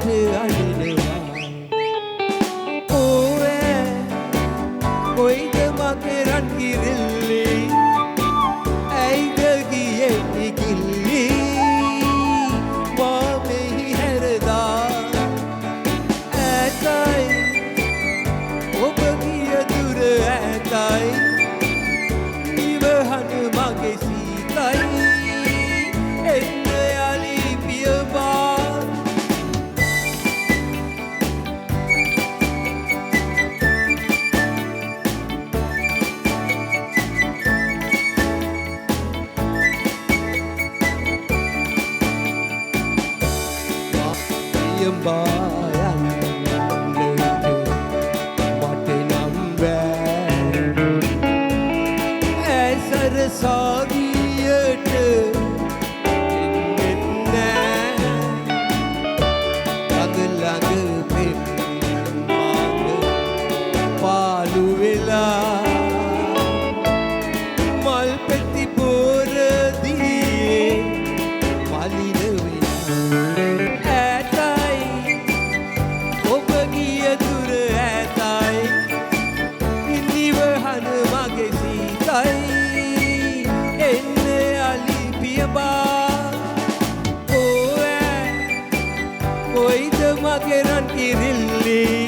අඩිනවා ඕවේ කොයිද මගේ රන් කිරිල්ලි ඇයිද ගියේ නිකිල්ලි මා මෙහි හැරදා ඇතයි ඔබ ගිය දුර ඇතයි නිවහන මගේ සීතයි එන්න යලි පියවා සාගියට එන්නෙත් නෑ ළඟ පෙම් මාන පාලු වෙලා මල් පෙති පොරදියේ මලින වෙලා ඇතයි ඔබ ගිය දුර ඇතයි නිවහන මගේ සීතයි කොයිද මගේ රන් කිරිල්ලි